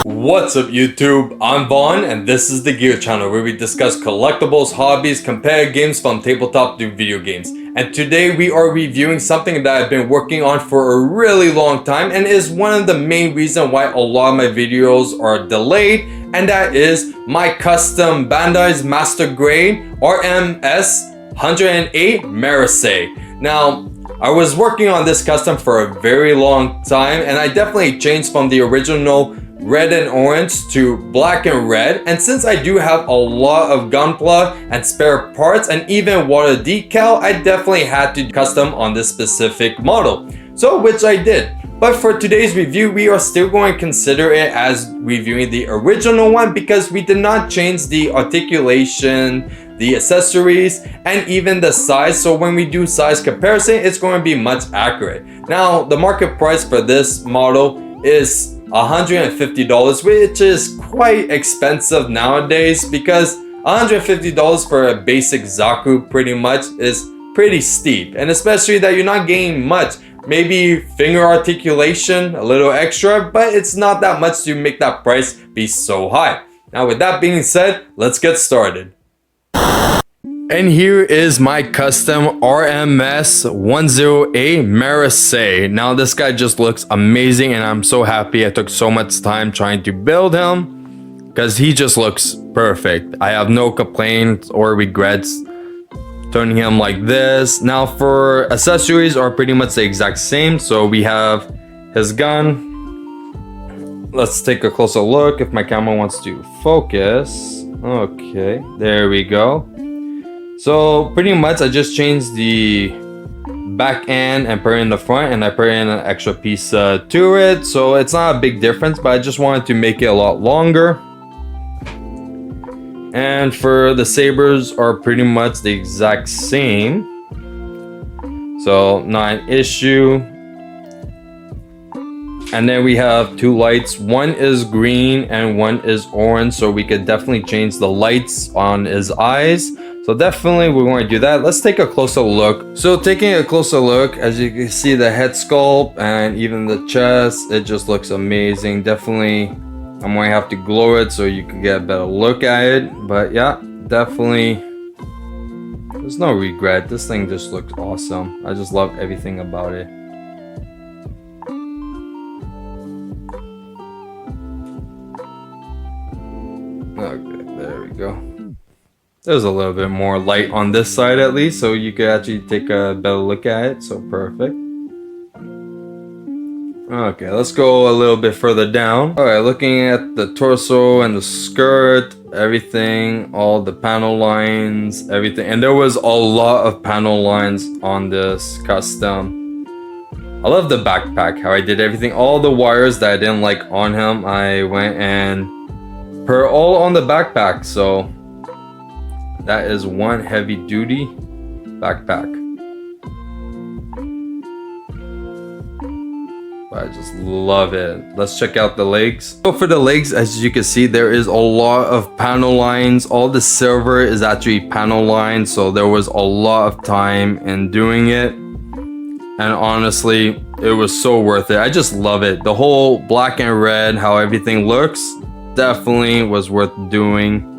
What's up YouTube, I'm Vaughn and this is the Gear channel where we discuss collectibles, hobbies, compare games from tabletop to video games. And today we are reviewing something that I've been working on for a really long time and is one of the main reasons why a lot of my videos are delayed, and that is my custom Bandai's Master Grade RMS-108 MARASAI. Now, I was working on this custom for a very long time and I definitely changed from the original red and orange to black and red, and since I do have a lot of Gunpla and spare parts and even water decal, I definitely had to custom on this specific model, so which I did. But for today's review, we are still going to consider it as reviewing the original one because we did not change the articulation, the accessories, and even the size. So when we do size comparison, it's going to be much accurate. Now, the market price for this model is $150, which is quite expensive nowadays because $150 for a basic Zaku pretty much is pretty steep, and especially that you're not getting much. Maybe finger articulation, a little extra, but it's not that much to make that price be so high. Now with that being said, let's get started. And here is my custom RMS-108 MARASAI. Now this guy just looks amazing and I'm so happy I took so much time trying to build him because he just looks perfect. I have no complaints or regrets turning him like this. Now for accessories are pretty much the exact same. So we have his gun. Let's take a closer look if my camera wants to focus. Okay, there we go. So pretty much I just changed the back end and put it in the front, and I put in an extra piece to it. So it's not a big difference, but I just wanted to make it a lot longer. And for the sabers are pretty much the exact same. So not an issue. And then we have two lights. One is green and one is orange. So we could definitely change the lights on his eyes. So definitely we want to do that. Let's take a closer look. So taking a closer look, as you can see the head sculpt and even the chest, it just looks amazing. Definitely I'm going to have to glow it so you can get a better look at it. But yeah, definitely there's no regret. This thing just looks awesome. I just love everything about it. Okay, there we go. There's a little bit more light on this side at least, so you could actually take a better look at it. So perfect. Okay, let's go a little bit further down. All right, looking at the torso and the skirt, everything, all the panel lines, everything. And there was a lot of panel lines on this custom. I love the backpack, how I did everything. All the wires that I didn't like on him, I went and put all on the backpack. So that is one heavy duty backpack. I just love it. Let's check out the legs. So for the legs, as you can see, there is a lot of panel lines. All the silver is actually panel lines. So there was a lot of time in doing it. And honestly, it was so worth it. I just love it. The whole black and red, how everything looks, definitely was worth doing.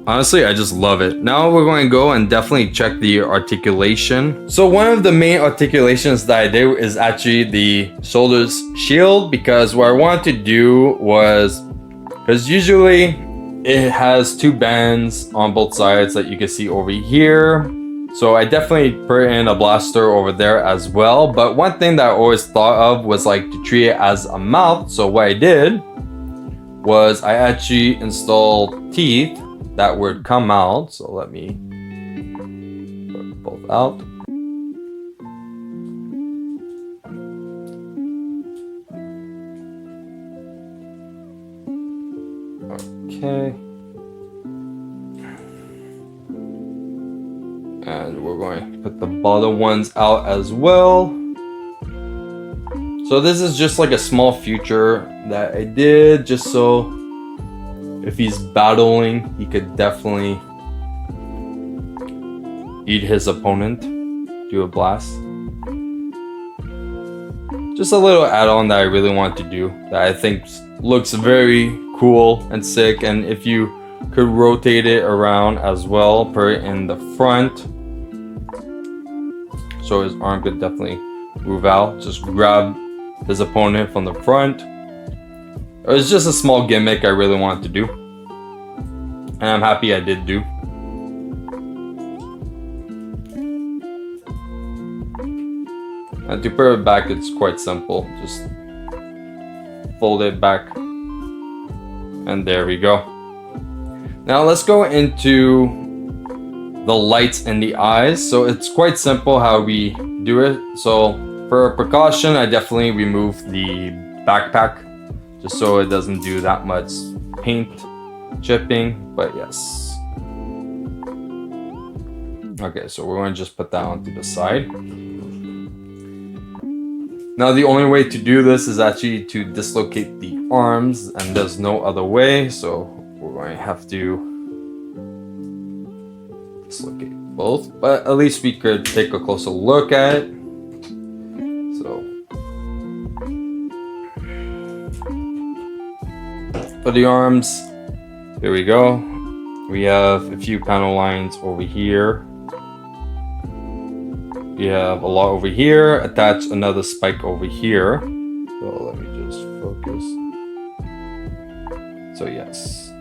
Honestly, I just love it. Now we're going to go and definitely check the articulation. So one of the main articulations that I did is actually the shoulders shield, because what I wanted to do was, because usually it has two bands on both sides that you can see over here. So I definitely put in a blaster over there as well. But one thing that I always thought of was like to treat it as a mouth. So what I did was I actually installed teeth that would come out. So let me put both out. Okay. And we're going to put the bottom ones out as well. So this is just like a small feature that I did just so if he's battling, he could definitely eat his opponent, do a blast. just a little add-on that I really want to do that I think looks very cool and sick. And if you could rotate it around as well, put it in the front, so his arm could definitely move out. Just grab his opponent from the front. It was just a small gimmick I really wanted to do, and I'm happy I did do. And to put it back, it's quite simple. Just fold it back, and there we go. Now let's go into the lights in the eyes. So it's quite simple how we do it. So for precaution, I definitely remove the backpack just so it doesn't do that much paint chipping, but yes. Okay, so we're going to just put that onto the side. Now the only way to do this is actually to dislocate the arms, and there's no other way, so we're going to have to dislocate both, but at least we could take a closer look at it. So for the arms, here we go. We have a few panel lines over here. We have a lot over here, attach another spike over here. So let me just focus. So yes.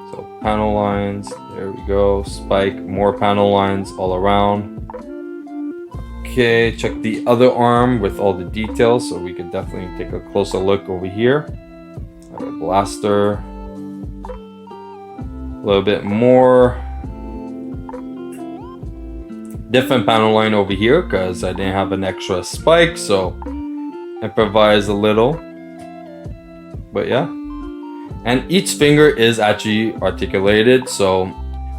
So panel lines, there we go. Spike, more panel lines all around. Okay, check the other arm with all the details, so we could definitely take a closer look over here. I have a blaster. A little bit more. Different panel line over here because I didn't have an extra spike, so improvise a little. But yeah, and each finger is actually articulated, so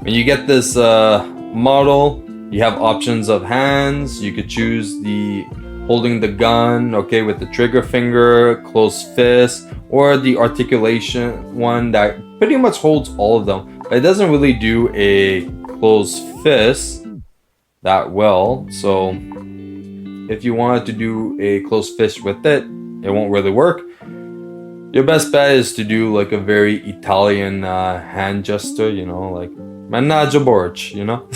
when you get this model, you have options of hands. You could choose the holding the gun, okay, with the trigger finger, closed fist, or the articulation one that pretty much holds all of them, but it doesn't really do a closed fist that well. So if you wanted to do a closed fist with it, it won't really work. Your best bet is to do like a very Italian hand gesture, you know, like Mannaggia Borch, you know.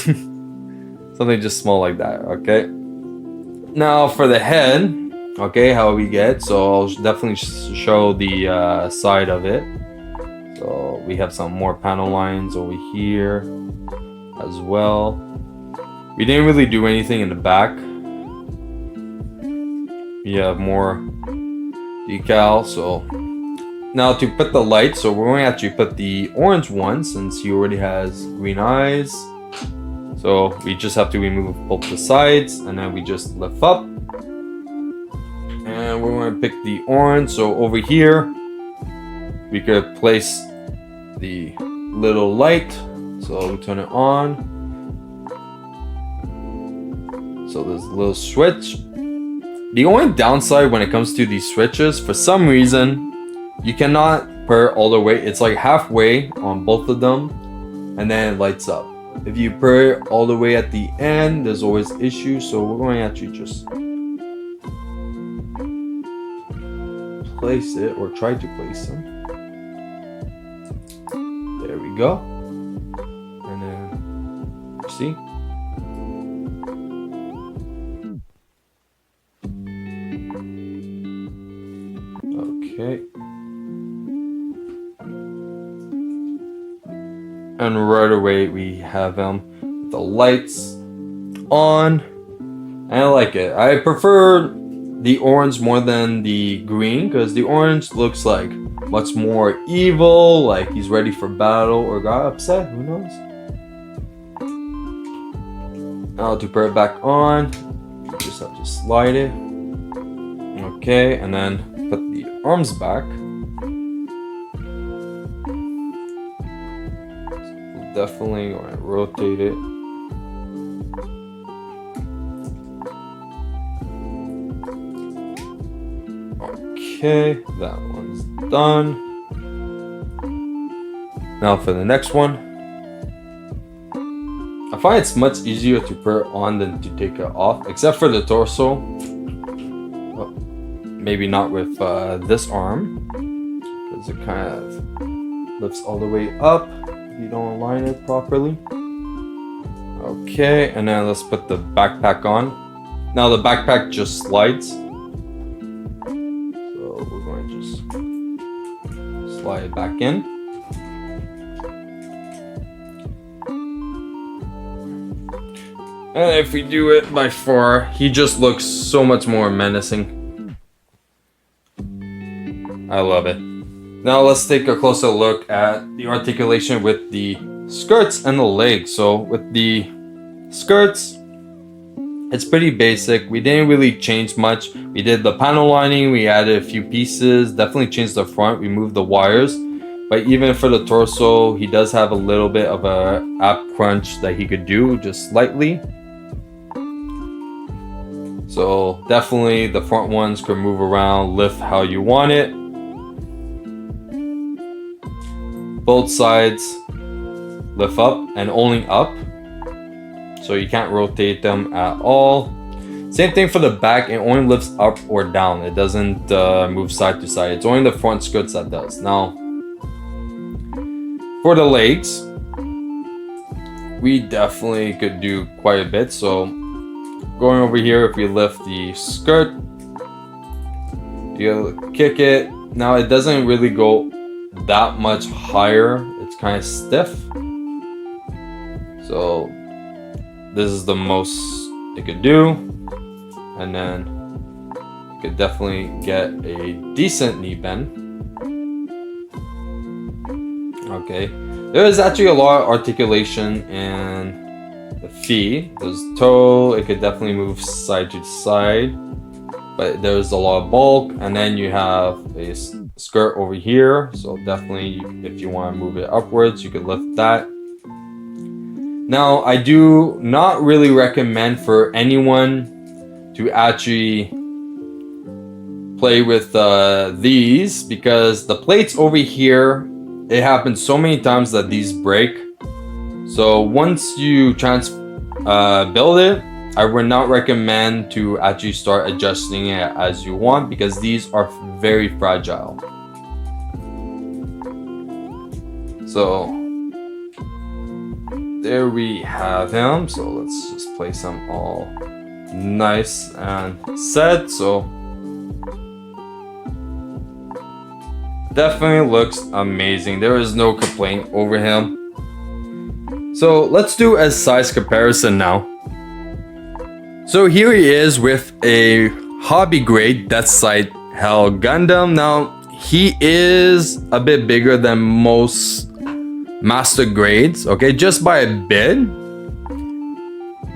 Something just small like that. Okay, now for the head, okay, how we get, so I'll definitely show the side of it. So we have some more panel lines over here as well. We didn't really do anything in the back. We have more decal. So now to put the light, so we're going to actually put the orange one since he already has green eyes. So we just have to remove both the sides, and then we just lift up. And we're going to pick the orange. So over here, we could place the little light. So we turn it on. So there's a little switch. The only downside when it comes to these switches, for some reason, you cannot put it all the way. It's like halfway on both of them, and then it lights up. If you put it all the way at the end, there's always issues. So we're going to actually just place it, or try to place them. There we go. And then, see? Okay. And right away we have him with the lights on. And I like it. I prefer the orange more than the green because the orange looks like much more evil, like he's ready for battle or got upset, who knows. Now to put it back on, you just have to slide it. Okay, and then put the arms back. Definitely going to rotate it. Okay, that one's done. Now for the next one. I find it's much easier to put it on than to take it off, except for the torso. Well, maybe not with this arm, because it kind of lifts all the way up if you don't align it properly. Okay, and then let's put the backpack on. Now the backpack just slides. So we're going to just slide it back in. And if we do it by far, he just looks so much more menacing. I love it. Now let's take a closer look at the articulation with the skirts and the legs. So with the skirts, it's pretty basic. We didn't really change much. We did the panel lining, we added a few pieces, definitely changed the front, we moved the wires. But even for the torso, he does have a little bit of a ab crunch that he could do, just slightly. So definitely the front ones could move around, lift how you want it. Both sides lift up and only up. So you can't rotate them at all. Same thing for the back, it only lifts up or down. It doesn't move side to side. It's only the front skirts that does. Now, for the legs, we definitely could do quite a bit. So going over here, if we lift the skirt, you kick it. Now it doesn't really go that much higher. It's kind of stiff. So this is the most it could do. And then you could definitely get a decent knee bend. Okay, there is actually a lot of articulation in the feet. There's toe, it could definitely move side to side, but there's a lot of bulk. And then you have a skirt over here, so definitely if you want to move it upwards, you could lift that. Now, I do not really recommend for anyone to actually play with these, because the plates over here, it happens so many times that these break. So once you build it, I would not recommend to actually start adjusting it as you want, because these are very fragile. So there we have him. So let's just place them all nice and set. So definitely looks amazing. There is no complaint over him. So let's do a size comparison now. So here he is with a hobby grade Death Sight Hell Gundam. Now he is a bit bigger than most master grades, okay, just by a bit.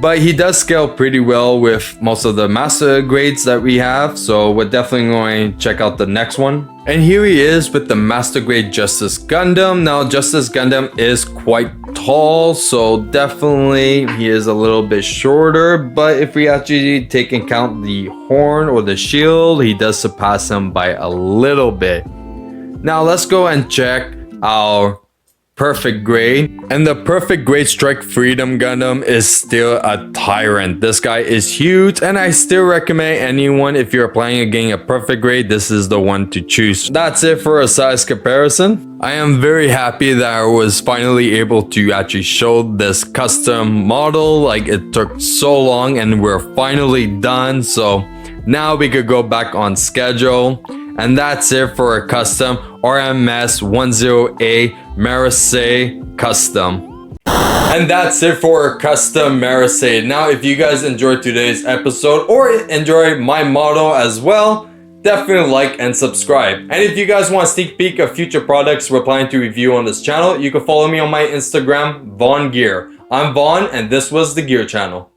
But he does scale pretty well with most of the master grades that we have. So we're definitely going to check out the next one. And here he is with the master grade Justice Gundam. Now Justice Gundam is quite tall, so definitely he is a little bit shorter. But if we actually take into account the horn or the shield, he does surpass him by a little bit. Now let's go and check our perfect grade. And the perfect grade Strike Freedom Gundam is still a tyrant. This guy is huge, and I still recommend anyone, if you're planning on getting a perfect grade, this is the one to choose. That's it for a size comparison. I am very happy that I was finally able to actually show this custom model. Like, it took so long and we're finally done. So now we could go back on schedule. And that's it for a custom RMS-108 MARASAI Custom. And that's it for a custom MARASAI. Now, if you guys enjoyed today's episode or enjoyed my model as well, definitely like and subscribe. And if you guys want a sneak peek of future products we're planning to review on this channel, you can follow me on my Instagram, VaughnGear. I'm Vaughn, and this was the Gear Channel.